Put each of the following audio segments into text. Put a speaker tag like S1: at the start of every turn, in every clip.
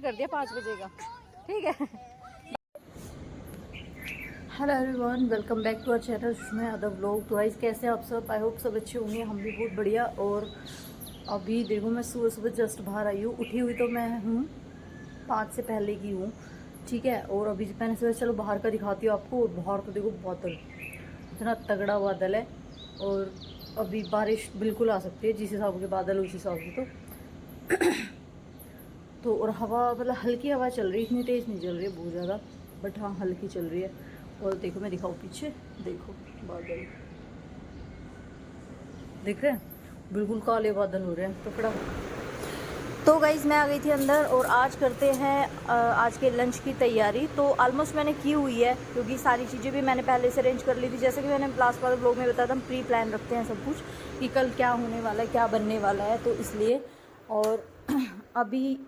S1: कर दिया 5 बजे का, ठीक है। Hello everyone, welcome back to our channel Sushma Yadav vlog. तो गाइस कैसे हैं आप सब? आई होप सब अच्छे होंगे, हम भी बहुत बढ़िया। और अभी देखो मैं सुबह सुबह जस्ट बाहर आई हूँ। उठी हुई तो मैं हूँ 5 से पहले की हूँ, ठीक है। और अभी मैंने सोचा चलो बाहर का दिखाती हूँ आपको। और बाहर तो देखो बादल, इतना तगड़ा बादल है और अभी बारिश बिल्कुल आ सकती है। जिस हिसाब के बादल उस हिसाब की तो और हवा मतलब हल्की हवा चल रही है, इतनी तेज़ नहीं चल रही है बहुत ज़्यादा, बट हाँ हल्की चल रही है। और देखो मैं दिखाऊँ पीछे, देखो बादल दिख रहे हैं, बिल्कुल काले बादल हो रहे हैं। तो गाइज़ मैं आ गई थी अंदर और आज करते हैं आज के लंच की तैयारी। तो ऑलमोस्ट मैंने की हुई है क्योंकि सारी चीज़ें भी मैंने पहले से अरेंज कर ली थी। जैसे कि मैंने लास्ट वाले ब्लॉग में बताया था, हम प्री प्लान रखते हैं सब कुछ कि कल क्या होने वाला है, क्या बनने वाला है, तो इसलिए। और अभी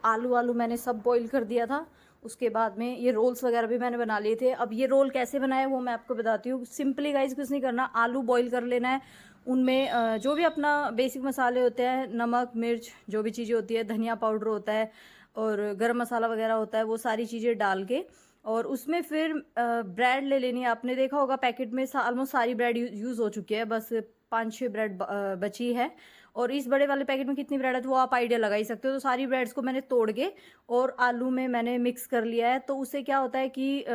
S1: आलू मैंने सब बॉईल कर दिया था। उसके बाद में ये रोल्स वगैरह भी मैंने बना लिए थे। अब ये रोल कैसे बनाए वो मैं आपको बताती हूँ। सिंपली गाइज कुछ नहीं करना, आलू बॉईल कर लेना है, उनमें जो भी अपना बेसिक मसाले होते हैं, नमक मिर्च जो भी चीज़ें होती है, धनिया पाउडर होता है और गरम मसाला वगैरह होता है, वो सारी चीज़ें डाल के और उसमें फिर ब्रेड ले लेनी है। आपने देखा होगा पैकेट में ऑलमोस्ट सारी ब्रेड यूज़ हो चुकी है, बस 5-6 ब्रेड बची है। और इस बड़े वाले पैकेट में कितनी ब्रेड है तो वो आप आइडिया लगा ही सकते हो। तो सारी ब्रेड्स को मैंने तोड़ के और आलू में मैंने मिक्स कर लिया है। तो उससे क्या होता है कि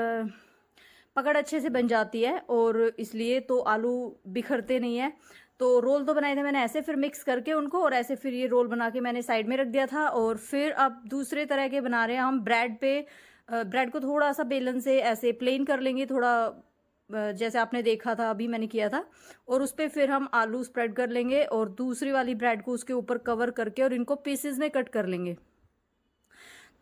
S1: पकड़ अच्छे से बन जाती है और इसलिए तो आलू बिखरते नहीं है। तो रोल तो बनाए थे मैंने ऐसे, फिर मिक्स करके उनको, और ऐसे फिर ये रोल बना के मैंने साइड में रख दिया था। और फिर अब दूसरे तरह के बना रहे हैं हम। ब्रेड पे ब्रेड को थोड़ा सा बेलन से ऐसे प्लेन कर लेंगे, थोड़ा जैसे आपने देखा था अभी मैंने किया था। और उस पर फिर हम आलू स्प्रेड कर लेंगे और दूसरी वाली ब्रेड को उसके ऊपर कवर करके और इनको पीसेस में कट कर लेंगे।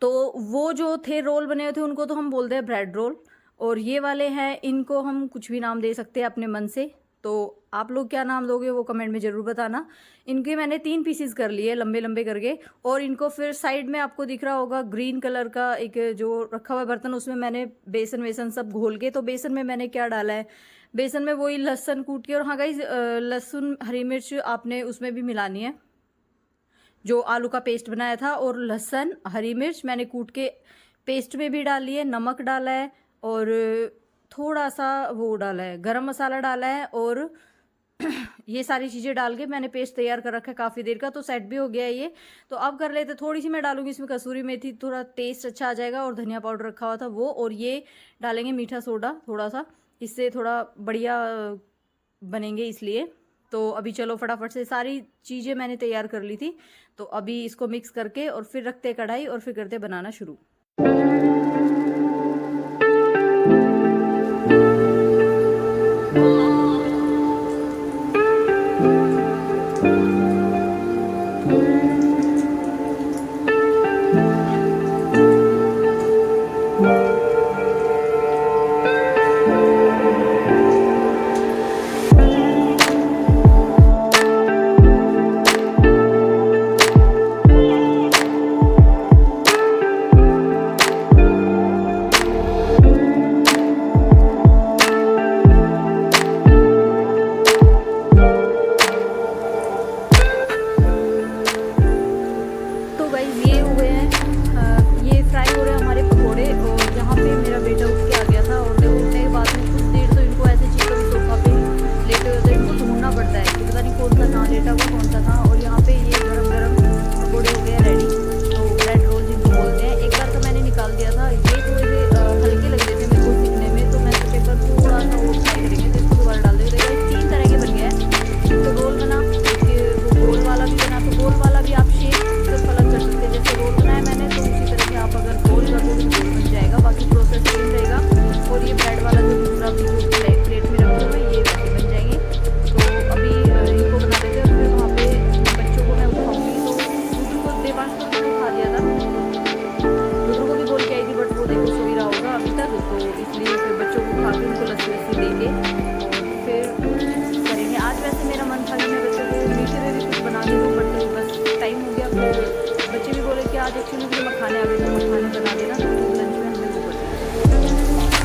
S1: तो वो जो थे रोल बने हुए थे उनको तो हम बोलते हैं ब्रेड रोल, और ये वाले हैं इनको हम कुछ भी नाम दे सकते हैं अपने मन से। तो आप लोग क्या नाम दोगे वो कमेंट में ज़रूर बताना। इनके मैंने 3 पीसेस कर लिए लंबे लंबे करके, और इनको फिर साइड में आपको दिख रहा होगा ग्रीन कलर का एक जो रखा हुआ बर्तन, उसमें मैंने बेसन वेसन सब घोल के। तो बेसन में मैंने क्या डाला है, बेसन में वही लहसुन कूट के, और हाँ गाइज लहसुन हरी मिर्च आपने उसमें भी मिलानी है जो आलू का पेस्ट बनाया था। और लहसुन हरी मिर्च मैंने कूट के पेस्ट में भी डाली है, नमक डाला है और थोड़ा सा वो डाला है, गरम मसाला डाला है। और ये सारी चीज़ें डाल के मैंने पेस्ट तैयार कर रखा है काफ़ी देर का। तो सेट भी हो गया है ये। तो अब कर लेते, थोड़ी सी मैं डालूंगी इसमें कसूरी मेथी, थोड़ा टेस्ट अच्छा आ जाएगा, और धनिया पाउडर रखा हुआ था वो। और ये डालेंगे मीठा सोडा थोड़ा सा, इससे थोड़ा बढ़िया बनेंगे इसलिए। तो अभी चलो फटाफट से सारी चीज़ें मैंने तैयार कर ली थी। तो अभी इसको मिक्स करके और फिर रखते कढ़ाई और फिर करते बनाना शुरू। आज एक्चुअली मुझे मखाने आ गए थे, मखाने बना देना, तो लंच में हमने वो कर दिया।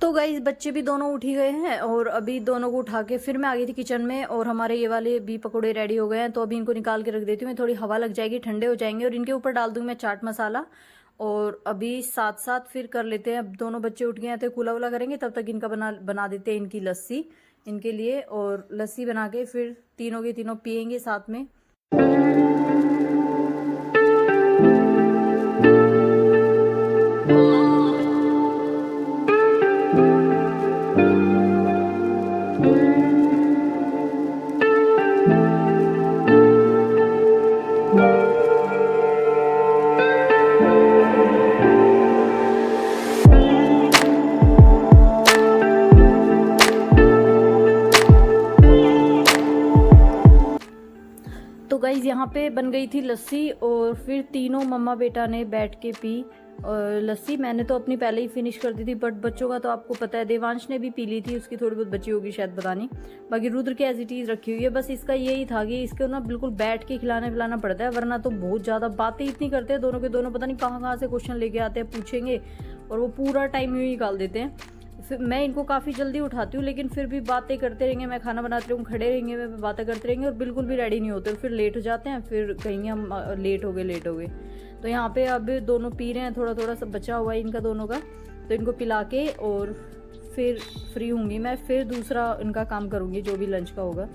S1: तो गाइस बच्चे भी दोनों उठ ही गए हैं और अभी दोनों को उठा के फिर मैं आ गई थी किचन में, और हमारे ये वाले भी पकोड़े रेडी हो गए हैं। तो अभी इनको निकाल के रख देती हूँ, थोड़ी हवा लग जाएगी, ठंडे हो जाएंगे, और इनके ऊपर डाल दूंगी मैं चाट मसाला। और अभी साथ साथ फिर कर लेते हैं, अब दोनों बच्चे उठ गए हैं तो कूला वूला करेंगे, तब तक इनका बना देते हैं इनकी लस्सी इनके लिए। और लस्सी बना के फिर तीनों के तीनों पियेंगे साथ में। तो गाइज यहाँ पे बन गई थी लस्सी, और फिर तीनों मम्मा बेटा ने बैठ के पी और लस्सी। मैंने तो अपनी पहले ही फिनिश कर दी थी, बट बच्चों का तो आपको पता है, देवांश ने भी पी ली थी, उसकी थोड़ी बहुत बची होगी शायद, पता नहीं। बाकी रुद्र के एज इट इज़ रखी हुई है। बस इसका यही था कि इसको ना बिल्कुल बैठ के खिलाना पिलाना पड़ता है, वरना तो बहुत ज़्यादा बातें इतनी करते हैं दोनों के दोनों, पता नहीं कहाँ कहाँ से क्वेश्चन लेके आते हैं, पूछेंगे, और वो पूरा टाइम यूँ ही निकाल देते हैं। फिर मैं इनको काफ़ी जल्दी उठाती हूँ, लेकिन फिर भी बातें करते रहेंगे, मैं खाना बनाती रहूँ, खड़े रहेंगे, मैं बातें करते रहेंगे, और बिल्कुल भी रेडी नहीं होते, फिर लेट हो जाते हैं, फिर कहेंगे हम लेट हो गए। तो यहाँ पे अब दोनों पी रहे हैं, थोड़ा थोड़ा सब बचा हुआ है इनका दोनों का, तो इनको पिला के और फिर फ्री होंगी मैं, फिर दूसरा इनका काम करूँगी जो भी लंच का होगा।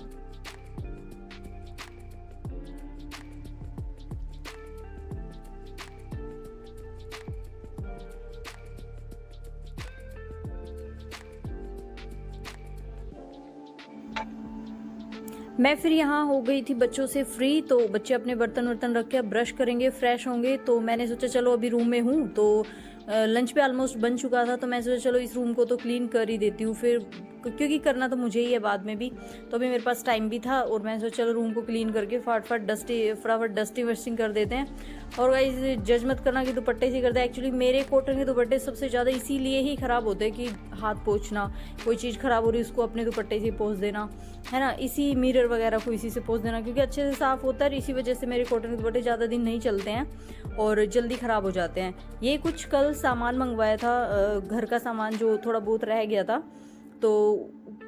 S1: मैं फिर यहाँ हो गई थी बच्चों से फ्री, तो बच्चे अपने बर्तन वर्तन रख के अब ब्रश करेंगे, फ्रेश होंगे। तो मैंने सोचा चलो अभी रूम में हूँ तो लंच पे ऑलमोस्ट बन चुका था, तो मैं सोचा चलो इस रूम को तो क्लीन कर ही देती हूँ फिर, क्योंकि करना तो मुझे ही है बाद में भी। तो अभी मेरे पास टाइम भी था, और मैं सोचा चलो रूम को क्लीन करके फटाफट डस्टिंग वस्टिंग कर देते हैं। और गाइस जज मत करना कि दुपट्टे से करते हैं, एक्चुअली मेरे कॉटन के दुपट्टे सबसे ज़्यादा इसीलिए ही ख़राब होते हैं कि हाथ पोंछना, कोई चीज़ ख़राब हो रही है उसको अपने दुपट्टे से पोंछ देना, है ना, इसी मिरर वगैरह को इसी से पोंछ देना, क्योंकि अच्छे से साफ़ होता है। इसी वजह से मेरे कॉटन के दुपट्टे ज़्यादा दिन नहीं चलते हैं और जल्दी ख़राब हो जाते हैं। ये कुछ कल सामान मंगवाया था, घर का सामान जो थोड़ा बहुत रह गया था, तो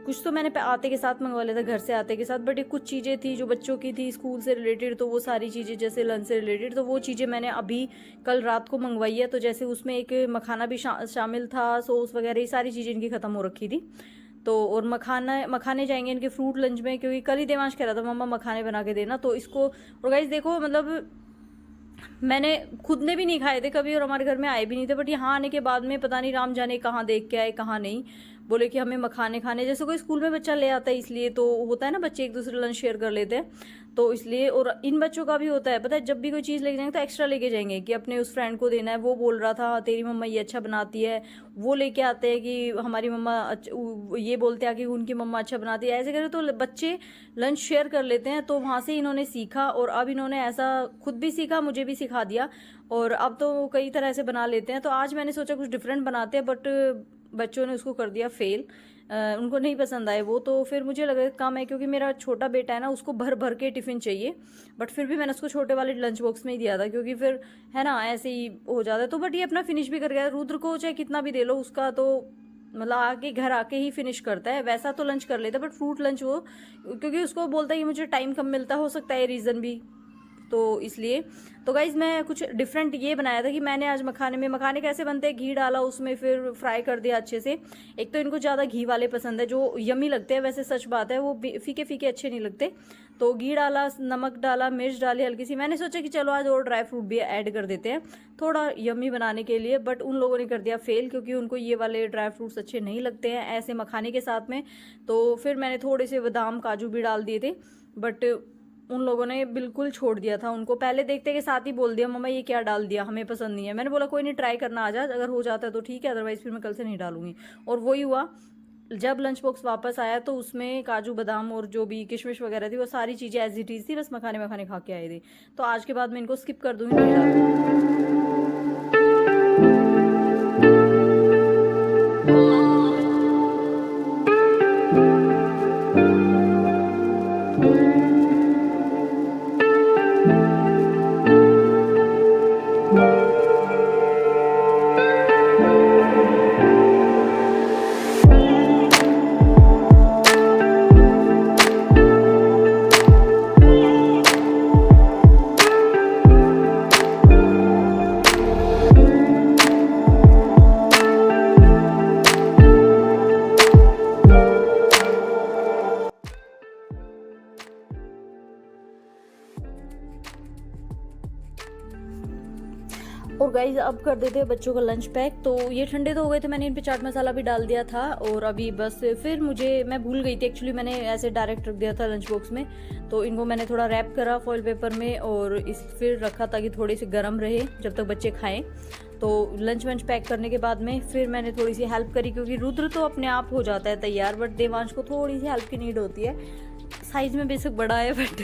S1: कुछ तो मैंने आते के साथ मंगवा लिया था, घर से आते के साथ, बट ये कुछ चीज़ें थी जो बच्चों की थी स्कूल से रिलेटेड, तो वो सारी चीज़ें जैसे लंच से रिलेटेड, तो वो चीज़ें मैंने अभी कल रात को मंगवाई है। तो जैसे उसमें एक मखाना भी शामिल था, सॉस वगैरह, ये सारी चीज़ें इनकी ख़त्म हो रखी थी। तो और मखाने जाएंगे इनके फ्रूट लंच में, क्योंकि कल ही देवांश कह रहा था मम्मा मखाने बना के देना, तो इसको। और गाइस देखो, मतलब मैंने खुद ने भी नहीं खाए थे कभी, और हमारे घर में आए भी नहीं थे, बट यहाँ आने के बाद में पता नहीं राम जाने कहाँ देख के आए कहाँ नहीं, बोले कि हमें मखाने खाने, जैसे कोई स्कूल में बच्चा ले आता है, इसलिए तो होता है ना, बच्चे एक दूसरे लंच शेयर कर लेते हैं, तो इसलिए। और इन बच्चों का भी होता है, पता है, जब भी कोई चीज़ लेके जाएंगे तो एक्स्ट्रा लेके जाएंगे कि अपने उस फ्रेंड को देना है। वो बोल रहा था तेरी मम्मा ये अच्छा बनाती है, वो लेके आते हैं कि हमारी मम्मा ये बोलते हैं कि उनकी मम्मा अच्छा बनाती है, ऐसे करें तो बच्चे लंच शेयर कर लेते हैं। तो वहाँ से इन्होंने सीखा, और अब इन्होंने ऐसा खुद भी सीखा, मुझे भी सिखा दिया, और अब तो कई तरह से बना लेते हैं। तो आज मैंने सोचा कुछ डिफरेंट बनाते हैं, बट बच्चों ने उसको कर दिया फेल, उनको नहीं पसंद आए वो। तो फिर मुझे लगा कम है, क्योंकि मेरा छोटा बेटा है ना, उसको भर भर के टिफ़िन चाहिए, बट फिर भी मैंने उसको छोटे वाले लंच बॉक्स में ही दिया था, क्योंकि फिर है ना ऐसे ही हो जाता है। तो बट ये अपना फिनिश भी कर गया। रुद्र को चाहे कितना भी दे लो, उसका तो मतलब आके घर आके ही फिनिश करता है, वैसा तो लंच कर लेता है, बट फ्रूट लंच वो, क्योंकि उसको बोलता है कि मुझे टाइम कम मिलता, हो सकता है रीज़न भी, तो इसलिए। तो गाइज मैं कुछ डिफरेंट ये बनाया था कि मैंने आज मखाने कैसे बनते हैं, घी डाला उसमें, फिर फ्राई कर दिया अच्छे से। एक तो इनको ज़्यादा घी वाले पसंद है, जो यमी लगते हैं, वैसे सच बात है, वो फीके फीके अच्छे नहीं लगते। तो घी डाला, नमक डाला, मिर्च डाली हल्की सी, मैंने सोचा कि चलो आज और ड्राई फ्रूट भी ऐड कर देते हैं थोड़ा यमी बनाने के लिए, बट उन लोगों ने कर दिया फेल, क्योंकि उनको ये वाले ड्राई फ्रूट्स अच्छे नहीं लगते हैं ऐसे मखाने के साथ में। तो फिर मैंने थोड़े से बादाम काजू भी डाल दिए थे, बट उन लोगों ने बिल्कुल छोड़ दिया था। उनको पहले देखते के साथ ही बोल दिया मम्मा ये क्या डाल दिया, हमें पसंद नहीं है। मैंने बोला कोई नहीं, ट्राई करना आ जा, अगर हो जाता है तो ठीक है, अदरवाइज फिर मैं कल से नहीं डालूंगी। और वही हुआ, जब लंच बॉक्स वापस आया तो उसमें काजू बादाम और जो भी किशमिश वगैरह थी, वो सारी चीज़ें एज इट इज़ थी, बस मखाने खा के आए थे। तो आज के बाद मैं इनको स्किप कर दूंगी, नहीं डालूंगी। और गाइज अब कर देते हैं बच्चों का लंच पैक। तो ये ठंडे तो हो गए थे, मैंने इन पे चाट मसाला भी डाल दिया था। और अभी बस फिर मैं भूल गई थी एक्चुअली, मैंने ऐसे डायरेक्ट रख दिया था लंच बॉक्स में। तो इनको मैंने थोड़ा रैप करा फॉइल पेपर में और फिर रखा ताकि थोड़े से गर्म रहे जब तक बच्चे खाएं। तो लंच वंच पैक करने के बाद में फिर मैंने थोड़ी सी हेल्प करी, क्योंकि रुद्र तो अपने आप हो जाता है तैयार, बट देवांश को थोड़ी सी हेल्प की नीड होती है। साइज में बेशक बड़ा है बट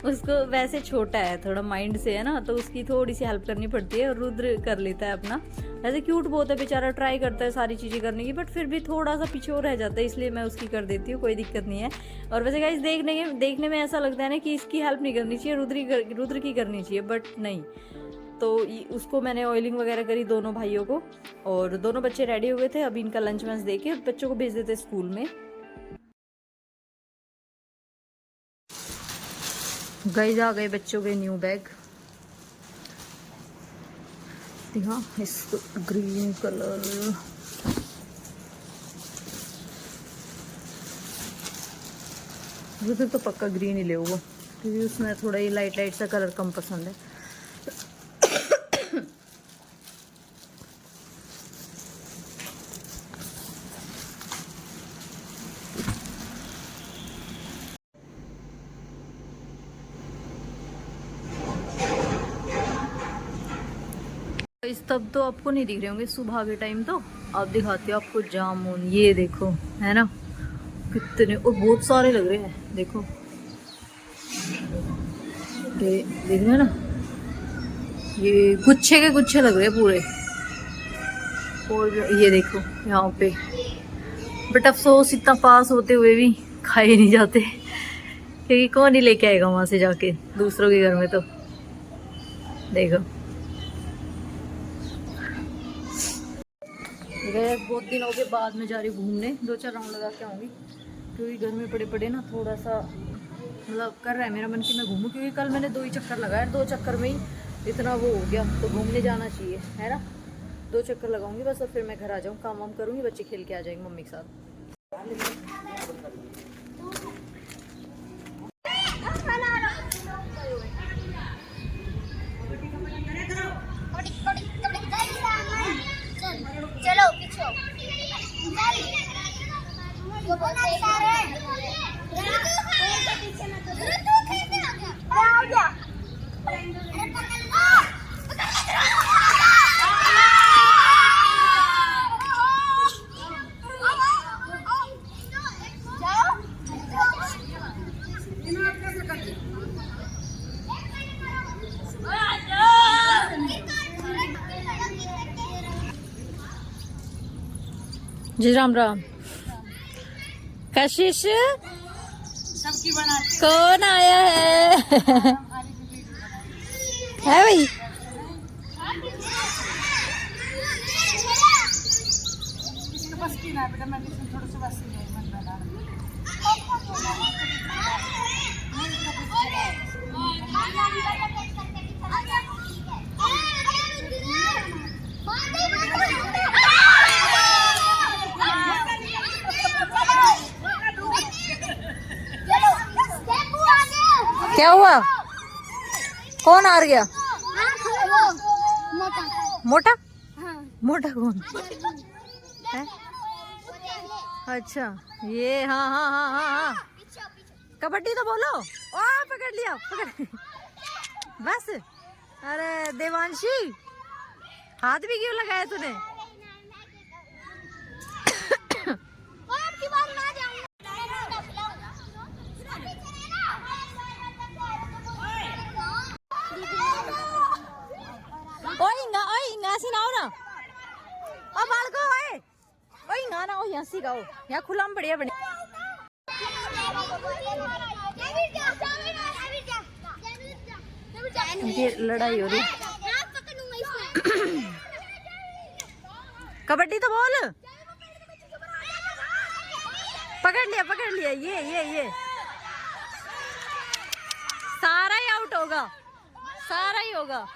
S1: उसको वैसे छोटा है थोड़ा माइंड से, है ना, तो उसकी थोड़ी सी हेल्प करनी पड़ती है। और रुद्र कर लेता है अपना, वैसे क्यूट बहुत है बेचारा, ट्राई करता है सारी चीज़ें करने की, बट फिर भी थोड़ा सा पीछे और रह जाता है, इसलिए मैं उसकी कर देती हूँ, कोई दिक्कत नहीं है। और वैसे गाइस देखने में ऐसा लगता है ना कि इसकी हेल्प नहीं करनी चाहिए, रुद्र की करनी चाहिए, बट नहीं। तो उसको मैंने ऑयलिंग वगैरह करी दोनों भाइयों को, और दोनों बच्चे रेडी हो गए थे। अभी इनका लंच वंच दे के बच्चों को भेज देते स्कूल में। गाइस आ गए बच्चों के न्यू बैग, हाँ इसको ग्रीन कलर, रुद्र तो पक्का ग्रीन ही ले होगा, क्योंकि उसमें थोड़ा ही लाइट सा कलर कम पसंद है। इस तब तो आपको नहीं दिख रहे होंगे सुबह के टाइम, तो आप दिखाती हो आपको जामुन, ये देखो है ना कितने, और बहुत सारे लग रहे हैं, देखो ये देख रहे हैं ना, ये गुच्छे के गुच्छे लग रहे हैं पूरे। और ये देखो यहाँ पे, बट अफसोस इतना पास होते हुए भी खाए नहीं जाते, क्योंकि कौन ही लेके आएगा वहां से जाके दूसरों के घर में। तो देखो बहुत दिनों के बाद मैं जा रही घूमने, 2-4 राउंड लगा के आऊँगी, क्योंकि घर में पड़े ना थोड़ा सा मतलब कर रहा है मेरा मन कि मैं घूमूं, क्योंकि कल मैंने 2 ही चक्कर लगाया, 2 चक्कर में ही इतना वो हो गया। तो घूमने जाना चाहिए, है ना, 2 चक्कर लगाऊंगी बस, और फिर मैं घर आ जाऊँ, काम वाम करूँगी, बच्चे खेल के आ जाएंगे मम्मी के साथ।
S2: चलो पीछे
S1: जी राम राम। कशिश
S2: सबकी बनाते
S1: कौन आया है भाई?
S2: बस की ना बेटा, मैं थोड़ा सा बस
S1: क्या हुआ? कौन हार गया?
S2: मोटा
S1: मोटा?
S2: हाँ।
S1: मोटा कौन है? अच्छा ये, हाँ हाँ हाँ हाँ हाँ, कबड्डी तो बोलो। ओ पकड़ लिया, पकड़ बस। अरे देवांशी, हाथ भी क्यों लगाया तूने? यहाँ खुला में बढ़िया बने। ये लड़ाई हो रही। कबड्डी तो बोल। पकड़ लिया ये सारा ही आउट होगा, सारा ही होगा।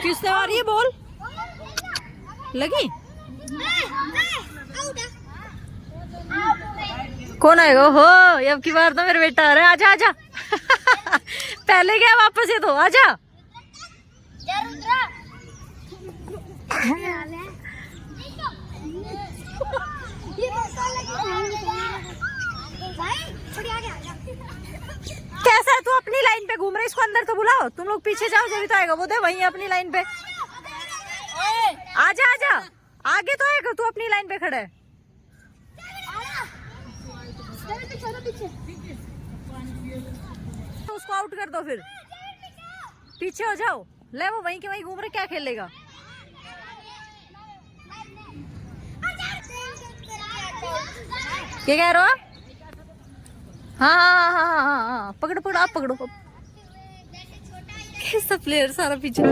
S1: किसने मारी है बॉल? लगी? कौन आएगा? हो अब की बार तो मेरा बेटा आ रहा है। आजा आजा पहले क्या वापस ये तो आजा। कैसा है तू अपनी लाइन पे घूम रहा है? इसको अंदर तो बुलाओ। तुम लोग पीछे जाओ, जब तो आएगा वो। दे वहीं अपनी लाइन पे। आजा आजा, आगे तो आएगा। तू अपनी लाइन पे खड़ा है। तो उसको आउट कर दो, फिर पीछे हो जाओ। ले वो वहीं के वहीं घूम रहे, क्या खेलेगा? क्या कह रहे हो? हाँ हाँ हाँ हाँ हाँ हाँ, पकड़ो पकड़ो, आप पकड़ो। कैसा प्लेयर सारा पीछे।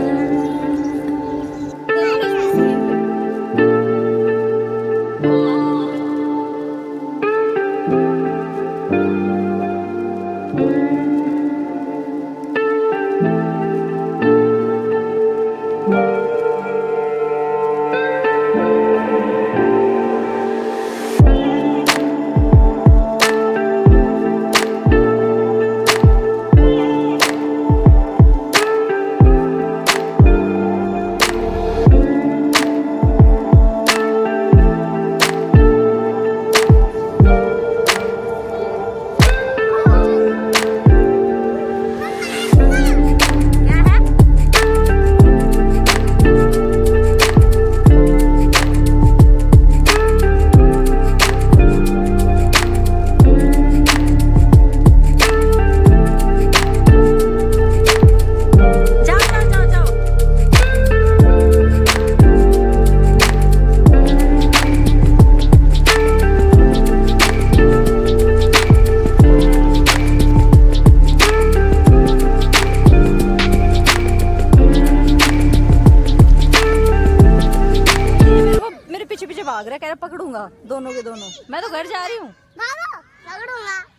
S1: भाग रहा, कह रहा पकड़ूंगा दोनों के दोनों। मैं तो घर जा रही हूँ,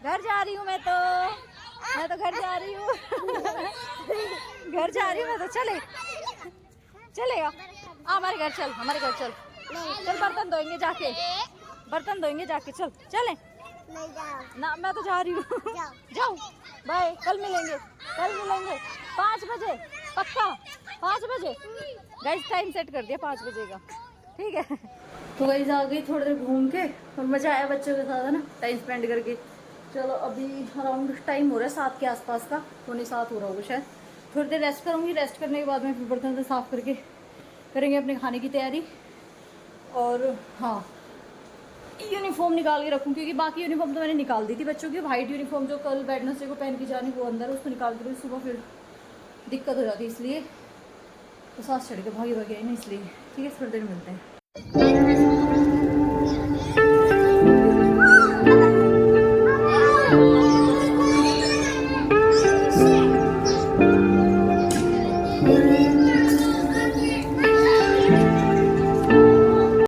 S1: घर जा रही हूँ मैं तो घर जा रही हूँ घर जा रही हूँ मैं तो। चलेगा हमारे घर चल, हमारे घर चल। चल बर्तन धोएंगे जाके, बर्तन धोएंगे जाके। चल चले ना, मैं तो जा रही हूँ। जाओ बाय, कल मिलेंगे 5 बजे पक्का। 5 बजे गाइस, टाइम सेट कर दिया 5 बजे का, ठीक है। तो गाइस आ गई थोड़ी देर घूम के, और मजा आया बच्चों के साथ, है ना, टाइम स्पेंड करके। चलो अभी अराउंड टाइम हो रहा है 7 के आसपास का, 7:15 हो रहा होगा शायद। थोड़ी देर रेस्ट करूँगी, रेस्ट करने के बाद में फिर बर्तन से साफ़ करके करेंगे अपने खाने की तैयारी। और हाँ, यूनिफॉर्म निकाल के रखूँ, क्योंकि बाकी यूनिफॉर्म तो मैंने निकाल दी थी बच्चों की। वाइट यूनिफॉर्म जो कल वेडनेसडे को पहन के जानी, वो अंदर, उसको निकाल के सुबह फिर दिक्कत हो जाती है, इसलिए तो सांस चढ़ के भागी भागी आई ना, इसलिए। ठीक है, थोड़ी देर मिलते हैं।